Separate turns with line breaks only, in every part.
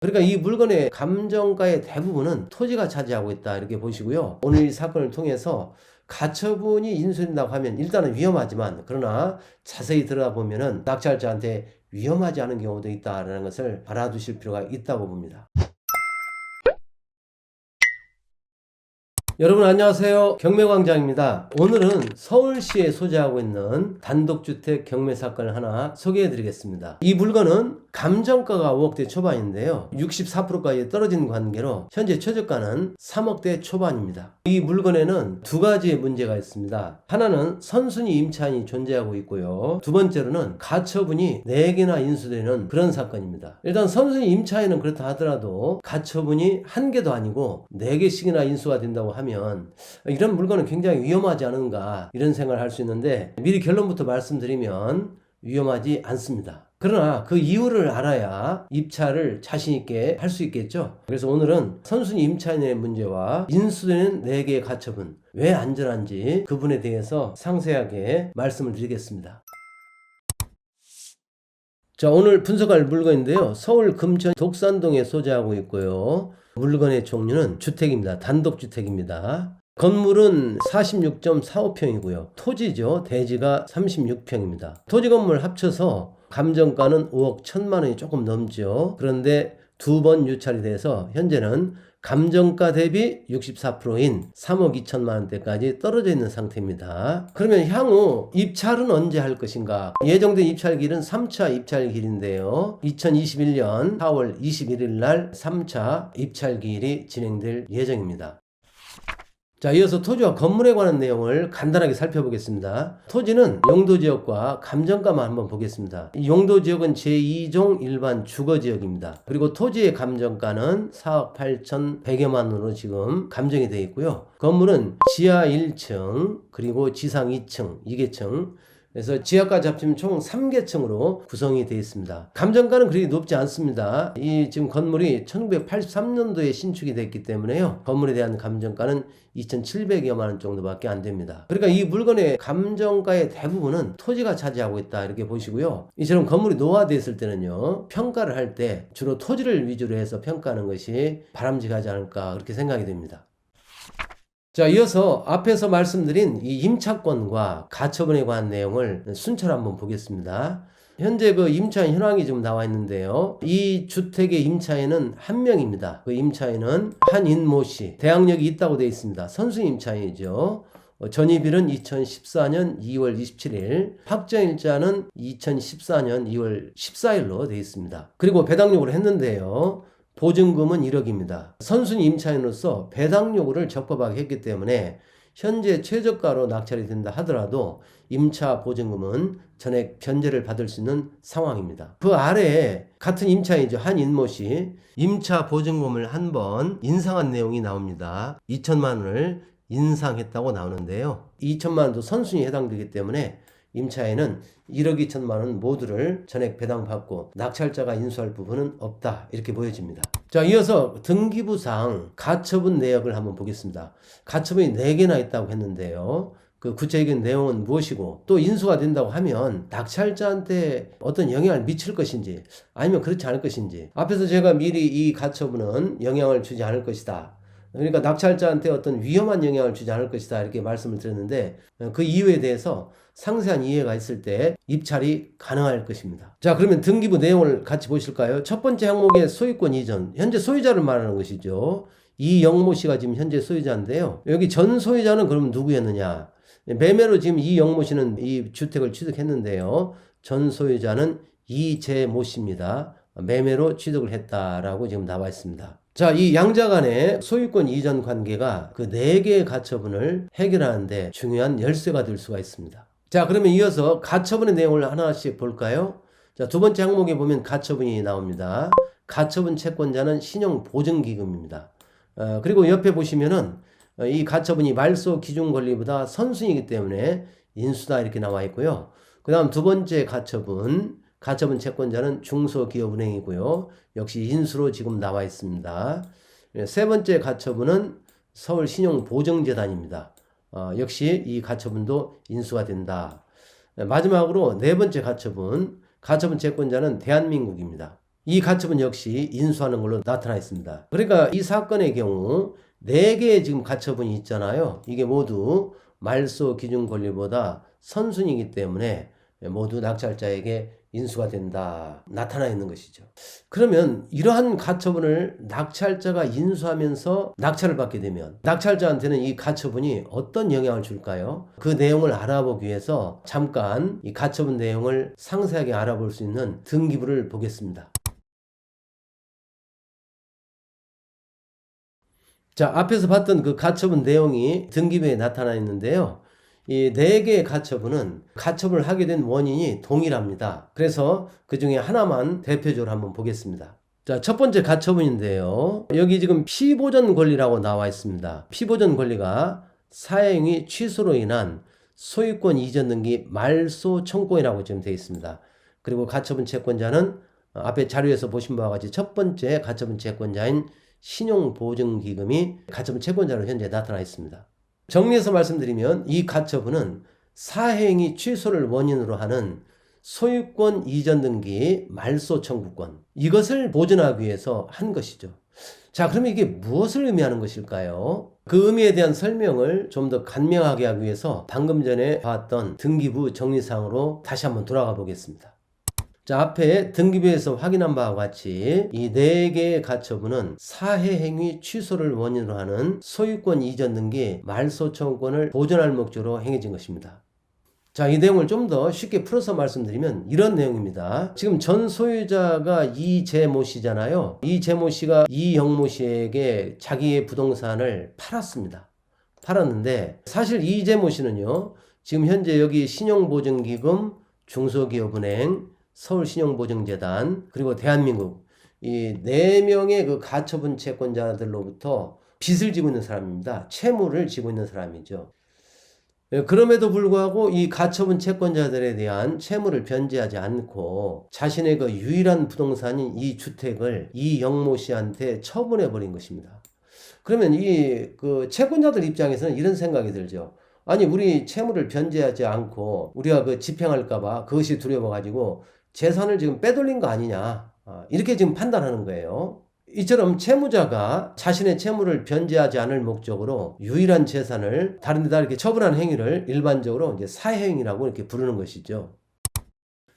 그러니까 이 물건의 감정가의 대부분은 토지가 차지하고 있다 이렇게 보시고요. 오늘 이 사건을 통해서 가처분이 인수된다고 하면 일단은 위험하지만 그러나 자세히 들어보면은 낙찰자한테 위험하지 않은 경우도 있다라는 것을 알아두실 필요가 있다고 봅니다. 여러분 안녕하세요. 경매광장입니다. 오늘은 서울시에 소재하고 있는 단독주택 경매 사건을 하나 소개해 드리겠습니다. 이 물건은 감정가가 5억대 초반인데요. 64%까지 떨어진 관계로 현재 최저가는 3억대 초반입니다. 이 물건에는 두 가지의 문제가 있습니다. 하나는 선순위 임차인이 존재하고 있고요. 두 번째로는 가처분이 4개나 인수되는 그런 사건입니다. 일단 선순위 임차인은 그렇다 하더라도 가처분이 1개도 아니고 4개씩이나 인수가 된다고 하면 이런 물건은 굉장히 위험하지 않은가 이런 생각을 할 수 있는데 미리 결론부터 말씀드리면 위험하지 않습니다. 그러나 그 이유를 알아야 입찰을 자신 있게 할 수 있겠죠. 그래서 오늘은 선순위 임차인의 문제와 인수되는 4개의 가처분 왜 안전한지 그분에 대해서 상세하게 말씀을 드리겠습니다. 자, 오늘 분석할 물건인데요. 서울 금천 독산동에 소재하고 있고요. 물건의 종류는 주택입니다. 단독주택입니다. 건물은 46.45평이고요. 토지죠. 대지가 36평입니다. 토지 건물 합쳐서 감정가는 5억 1천만 원이 조금 넘죠. 그런데 두 번 유찰이 돼서 현재는 감정가 대비 64%인 3억 2천만 원대까지 떨어져 있는 상태입니다. 그러면 향후 입찰은 언제 할 것인가? 예정된 입찰일은 3차 입찰일인데요. 2021년 4월 21일 날 3차 입찰일이 진행될 예정입니다. 자, 이어서 토지와 건물에 관한 내용을 간단하게 살펴보겠습니다. 토지는 용도지역과 감정가만 한번 보겠습니다. 이 용도지역은 제2종 일반 주거지역입니다. 그리고 토지의 감정가는 4억 8,100여만 원으로 지금 감정이 되어 있고요. 건물은 지하 1층 그리고 지상 2층 2개층 그래서 지하까지 합치면 총 3개층으로 구성이 되어 있습니다. 감정가는 그리 높지 않습니다. 이 지금 건물이 1983년도에 신축이 됐기 때문에요. 건물에 대한 감정가는 2,700여만 원 정도밖에 안 됩니다. 그러니까 이 물건의 감정가의 대부분은 토지가 차지하고 있다 이렇게 보시고요. 이처럼 건물이 노화됐을 때는요. 평가를 할 때 주로 토지를 위주로 해서 평가하는 것이 바람직하지 않을까 그렇게 생각이 됩니다. 자, 이어서 앞에서 말씀드린 이 임차권과 가처분에 관한 내용을 순차로 한번 보겠습니다. 현재 그 임차인 현황이 지금 나와 있는데요. 이 주택의 임차인은 한 명입니다. 그 임차인은 한인모 씨. 대항력이 있다고 되어 있습니다. 선순위 임차인이죠. 전입일은 2014년 2월 27일, 확정일자는 2014년 2월 14일로 되어 있습니다. 그리고 배당 요구를 했는데요. 보증금은 1억입니다. 선순위 임차인으로서 배당 요구를 적법하게 했기 때문에 현재 최저가로 낙찰이 된다 하더라도 임차 보증금은 전액 변제를 받을 수 있는 상황입니다. 그 아래에 같은 임차인이죠. 한인모 씨. 임차 보증금을 한 번 인상한 내용이 나옵니다. 2천만 원을 인상했다고 나오는데요. 2천만 원도 선순위에 해당되기 때문에 임차인은 1억 2천만 원 모두를 전액 배당받고 낙찰자가 인수할 부분은 없다 이렇게 보여집니다. 자, 이어서 등기부상 가처분 내역을 한번 보겠습니다. 가처분이 4개나 있다고 했는데요. 그 구체적인 내용은 무엇이고 또 인수가 된다고 하면 낙찰자한테 어떤 영향을 미칠 것인지 아니면 그렇지 않을 것인지 앞에서 제가 미리 이 가처분은 영향을 주지 않을 것이다. 그러니까 낙찰자한테 어떤 위험한 영향을 주지 않을 것이다 이렇게 말씀을 드렸는데 그 이유에 대해서 상세한 이해가 있을 때 입찰이 가능할 것입니다. 자, 그러면 등기부 내용을 같이 보실까요? 첫 번째 항목의 소유권 이전, 현재 소유자를 말하는 것이죠. 이영모 씨가 지금 현재 소유자인데요. 여기 전 소유자는 그럼 누구였느냐? 매매로 지금 이영모 씨는 이 주택을 취득했는데요. 전 소유자는 이재모 씨입니다. 매매로 취득을 했다라고 지금 나와 있습니다. 자, 이 양자 간의 소유권 이전 관계가 그 4개의 가처분을 해결하는데 중요한 열쇠가 될 수가 있습니다. 자, 그러면 이어서 가처분의 내용을 하나씩 볼까요? 자, 두 번째 항목에 보면 가처분이 나옵니다. 가처분 채권자는 신용보증기금입니다. 그리고 옆에 보시면은 이 가처분이 말소 기준 권리보다 선순위이기 때문에 인수다 이렇게 나와 있고요. 그 다음 두 번째 가처분 채권자는 중소기업은행이고요. 역시 인수로 지금 나와 있습니다. 세 번째 가처분은 서울신용보증재단입니다. 역시 이 가처분도 인수가 된다. 마지막으로 네 번째 가처분 채권자는 대한민국입니다. 이 가처분 역시 인수하는 걸로 나타나 있습니다. 그러니까 이 사건의 경우 4개의 지금 가처분이 있잖아요. 이게 모두 말소 기준 권리보다 선순위이기 때문에 모두 낙찰자에게 인수가 된다. 나타나 있는 것이죠. 그러면 이러한 가처분을 낙찰자가 인수하면서 낙찰을 받게 되면 낙찰자한테는 이 가처분이 어떤 영향을 줄까요? 그 내용을 알아보기 위해서 잠깐 이 가처분 내용을 상세하게 알아볼 수 있는 등기부를 보겠습니다. 자, 앞에서 봤던 그 가처분 내용이 등기부에 나타나 있는데요. 이 4개의 가처분은 가처분을 하게 된 원인이 동일합니다. 그래서 그 중에 하나만 대표적으로 한번 보겠습니다. 자, 첫 번째 가처분인데요. 여기 지금 피보전 권리라고 나와 있습니다. 피보전 권리가 사행위 취소로 인한 소유권 이전 등기 말소 청구권이라고 지금 되어 있습니다. 그리고 가처분 채권자는 앞에 자료에서 보신 바와 같이 첫 번째 가처분 채권자인 신용보증기금이 가처분 채권자로 현재 나타나 있습니다. 정리해서 말씀드리면 이 가처분은 사행위 취소를 원인으로 하는 소유권 이전 등기 말소 청구권, 이것을 보전하기 위해서 한 것이죠. 자, 그러면 이게 무엇을 의미하는 것일까요? 그 의미에 대한 설명을 좀 더 간명하게 하기 위해서 방금 전에 봤던 등기부 정리사항으로 다시 한번 돌아가 보겠습니다. 자, 앞에 등기부에서 확인한 바와 같이 이 4개의 가처분은 사해행위 취소를 원인으로 하는 소유권 이전 등기 말소 청구권을 보존할 목적으로 행해진 것입니다. 자, 이 내용을 좀 더 쉽게 풀어서 말씀드리면 이런 내용입니다. 지금 전 소유자가 이재모 씨잖아요. 이재모 씨가 이영모 씨에게 자기의 부동산을 팔았습니다. 팔았는데 사실 이재모 씨는요, 지금 현재 여기 신용보증기금, 중소기업은행, 서울신용보증재단, 그리고 대한민국 이 4명의 그 가처분 채권자들로부터 빚을 지고 있는 사람입니다. 채무를 지고 있는 사람이죠. 그럼에도 불구하고 이 가처분 채권자들에 대한 채무를 변제하지 않고 자신의 그 유일한 부동산인 이 주택을 이영모 씨한테 처분해 버린 것입니다. 그러면 이 그 채권자들 입장에서는 이런 생각이 들죠. 아니, 우리 채무를 변제하지 않고 우리가 그 집행할까봐 그것이 두려워가지고 재산을 지금 빼돌린 거 아니냐, 이렇게 지금 판단하는 거예요. 이처럼 채무자가 자신의 채무를 변제하지 않을 목적으로 유일한 재산을 다른 데다 이렇게 처분하는 행위를 일반적으로 이제 사행위라고 이렇게 부르는 것이죠.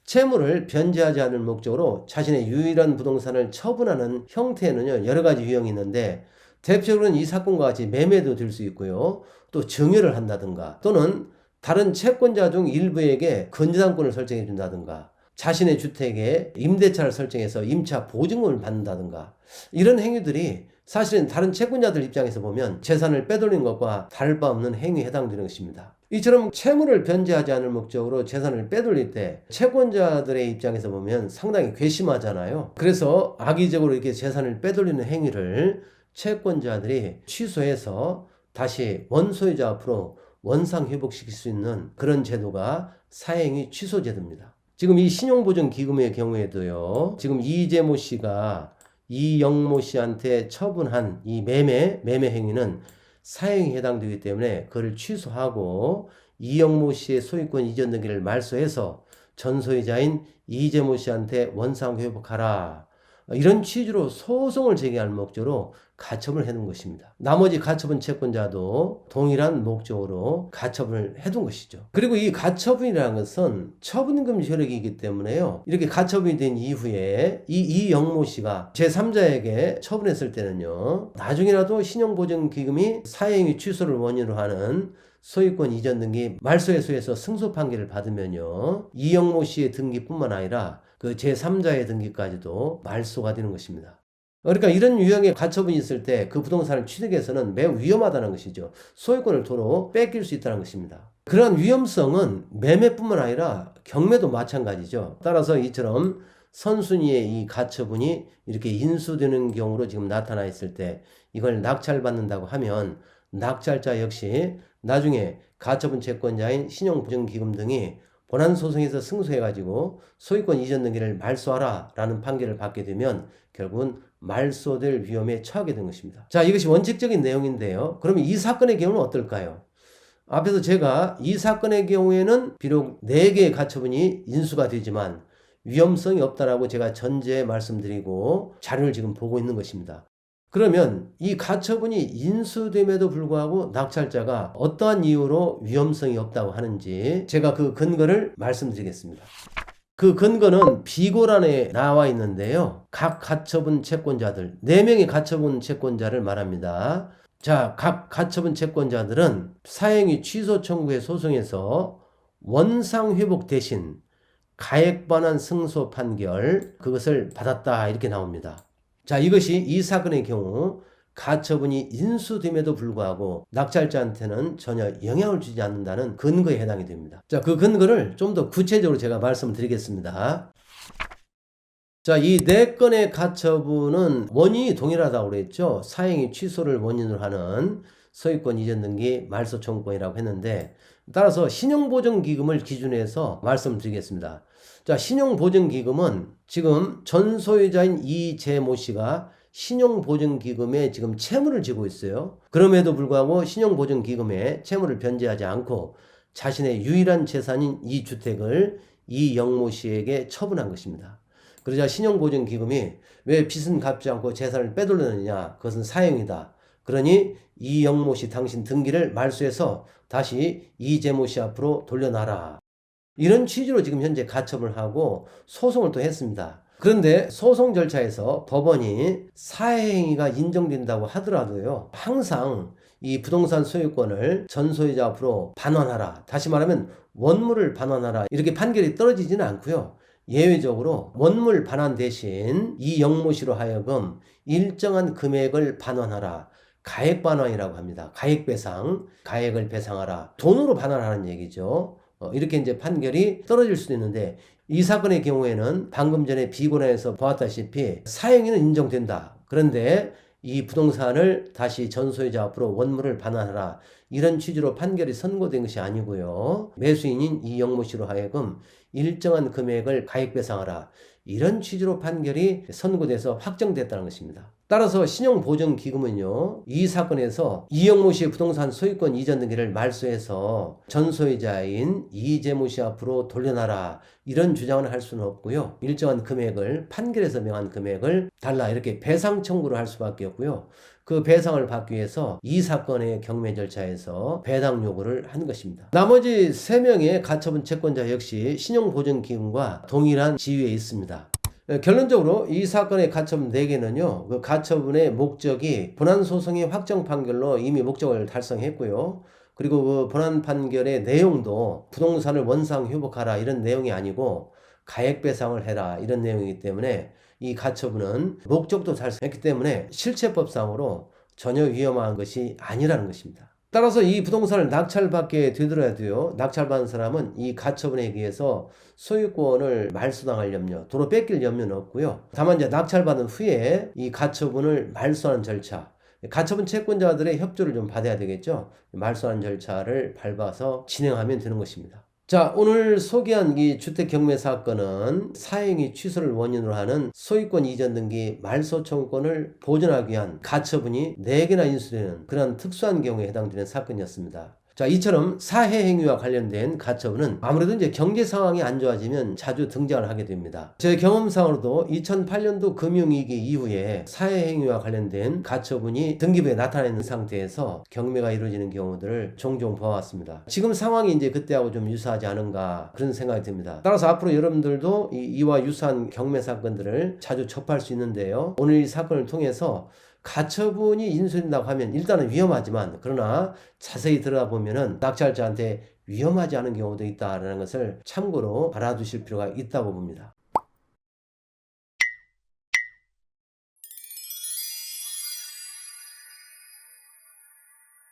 채무를 변제하지 않을 목적으로 자신의 유일한 부동산을 처분하는 형태에는요, 여러 가지 유형이 있는데 대표적으로는 이 사건과 같이 매매도 될 수 있고요. 또 증여를 한다든가 또는 다른 채권자 중 일부에게 건재산권을 설정해 준다든가 자신의 주택에 임대차를 설정해서 임차 보증금을 받는다든가 이런 행위들이 사실은 다른 채권자들 입장에서 보면 재산을 빼돌린 것과 다를 바 없는 행위에 해당되는 것입니다. 이처럼 채무를 변제하지 않을 목적으로 재산을 빼돌릴 때 채권자들의 입장에서 보면 상당히 괘씸하잖아요. 그래서 악의적으로 이렇게 재산을 빼돌리는 행위를 채권자들이 취소해서 다시 원소유자 앞으로 원상 회복시킬 수 있는 그런 제도가 사행위 취소 제도입니다. 지금 이 신용보증기금의 경우에도요, 지금 이재모 씨가 이영모 씨한테 처분한 이 매매 행위는 사행위에 해당되기 때문에 그를 취소하고 이영모 씨의 소유권 이전 등기를 말소해서 전소유자인 이재모 씨한테 원상 회복하라, 이런 취지로 소송을 제기할 목적으로 가처분을 해둔 것입니다. 나머지 가처분 채권자도 동일한 목적으로 가처분을 해둔 것이죠. 그리고 이 가처분이라는 것은 처분금지 효력이기 때문에요, 이렇게 가처분이 된 이후에 이영모 씨가 제3자에게 처분했을 때는요, 나중에라도 신용보증기금이 사행위 취소를 원인으로 하는 소유권 이전 등기 말소해소에서 승소 판결을 받으면요, 이영모 씨의 등기뿐만 아니라 그 제3자의 등기까지도 말소가 되는 것입니다. 그러니까 이런 유형의 가처분이 있을 때 그 부동산을 취득해서는 매우 위험하다는 것이죠. 소유권을 도로 뺏길 수 있다는 것입니다. 그러한 위험성은 매매뿐만 아니라 경매도 마찬가지죠. 따라서 이처럼 선순위의 이 가처분이 이렇게 인수되는 경우로 지금 나타나 있을 때 이걸 낙찰받는다고 하면 낙찰자 역시 나중에 가처분 채권자인 신용보증기금 등이 본안소송에서 승소해가지고 소유권 이전 등기를 말소하라 라는 판결을 받게 되면 결국은 말소될 위험에 처하게 된 것입니다. 자, 이것이 원칙적인 내용인데요. 그러면 이 사건의 경우는 어떨까요? 앞에서 제가 이 사건의 경우에는 비록 4개의 가처분이 인수가 되지만 위험성이 없다라고 제가 전제 말씀드리고 자료를 지금 보고 있는 것입니다. 그러면 이 가처분이 인수됨에도 불구하고 낙찰자가 어떠한 이유로 위험성이 없다고 하는지 제가 그 근거를 말씀드리겠습니다. 그 근거는 비고란에 나와 있는데요. 각 가처분 채권자들, 4명의 가처분 채권자를 말합니다. 자, 각 가처분 채권자들은 사행위 취소 청구의 소송에서 원상회복 대신 가액 반환 승소 판결 그것을 받았다 이렇게 나옵니다. 자, 이것이 이 사건의 경우 가처분이 인수됨에도 불구하고 낙찰자한테는 전혀 영향을 주지 않는다는 근거에 해당이 됩니다. 자, 그 근거를 좀 더 구체적으로 제가 말씀을 드리겠습니다. 자, 이 4건의 가처분은 원인이 동일하다고 그랬죠. 사행위 취소를 원인으로 하는 소유권 이전 등기 말소 청구권이라고 했는데, 따라서 신용보증기금을 기준으로 해서 말씀드리겠습니다. 자, 신용보증기금은 지금 전 소유자인 이재모 씨가 신용보증기금에 지금 채무를 지고 있어요. 그럼에도 불구하고 신용보증기금에 채무를 변제하지 않고 자신의 유일한 재산인 이 주택을 이영모 씨에게 처분한 것입니다. 그러자 신용보증기금이 왜 빚은 갚지 않고 재산을 빼돌렸느냐, 그것은 사형이다. 그러니 이영모 씨 당신 등기를 말소해서 다시 이재모 씨 앞으로 돌려놔라. 이런 취지로 지금 현재 가처분을 하고 소송을 또 했습니다. 그런데 소송 절차에서 법원이 사해행위가 인정된다고 하더라도요, 항상 이 부동산 소유권을 전 소유자 앞으로 반환하라, 다시 말하면 원물을 반환하라, 이렇게 판결이 떨어지지는 않고요. 예외적으로 원물 반환 대신 이영모 씨로 하여금 일정한 금액을 반환하라, 가액 반환이라고 합니다. 가액 배상, 가액을 배상하라, 돈으로 반환하는 얘기죠. 이렇게 이제 판결이 떨어질 수도 있는데, 이 사건의 경우에는 방금 전에 비고란에서 보았다시피 사형이는 인정된다. 그런데 이 부동산을 다시 전 소유자 앞으로 원물을 반환하라, 이런 취지로 판결이 선고된 것이 아니고요. 매수인인 이영모 씨로 하여금 일정한 금액을 가액 배상하라, 이런 취지로 판결이 선고돼서 확정됐다는 것입니다. 따라서 신용보증기금은요, 이 사건에서 이영모 씨의 부동산 소유권 이전 등기를 말소해서 전 소유자인 이재모 씨 앞으로 돌려놔라, 이런 주장을 할 수는 없고요. 일정한 금액을, 판결에서 명한 금액을 달라, 이렇게 배상 청구를 할 수밖에 없고요. 그 배상을 받기 위해서 이 사건의 경매 절차에서 배당 요구를 한 것입니다. 나머지 3명의 가처분 채권자 역시 신용보증기금과 동일한 지위에 있습니다. 결론적으로 이 사건의 가처분 4개는요, 그 가처분의 목적이 본안소송의 확정 판결로 이미 목적을 달성했고요. 그리고 그 본안 판결의 내용도 부동산을 원상 회복하라, 이런 내용이 아니고 가액 배상을 해라, 이런 내용이기 때문에 이 가처분은 목적도 달성했기 때문에 실체법상으로 전혀 위험한 것이 아니라는 것입니다. 따라서 이 부동산을 낙찰받게 되더라도요, 낙찰받은 사람은 이 가처분에 의해서 소유권을 말소당할 염려, 도로 뺏길 염려는 없고요. 다만 이제 낙찰받은 후에 이 가처분을 말소하는 절차, 가처분 채권자들의 협조를 좀 받아야 되겠죠. 말소하는 절차를 밟아서 진행하면 되는 것입니다. 자, 오늘 소개한 이 주택 경매 사건은 사행위 취소를 원인으로 하는 소유권 이전 등기 말소 청구권을 보존하기 위한 가처분이 4개나 인수되는 그런 특수한 경우에 해당되는 사건이었습니다. 자, 이처럼 사해 행위와 관련된 가처분은 아무래도 이제 경제 상황이 안 좋아지면 자주 등장을 하게 됩니다. 제 경험상으로도 2008년도 금융위기 이후에 사해 행위와 관련된 가처분이 등기부에 나타나는 상태에서 경매가 이루어지는 경우들을 종종 보아왔습니다. 지금 상황이 이제 그때하고 좀 유사하지 않은가, 그런 생각이 듭니다. 따라서 앞으로 여러분들도 이와 유사한 경매 사건들을 자주 접할 수 있는데요. 오늘 이 사건을 통해서 가처분이 인수된다고 하면 일단은 위험하지만, 그러나 자세히 들어보면은 낙찰자한테 위험하지 않은 경우도 있다는 것을 참고로 알아두실 필요가 있다고 봅니다.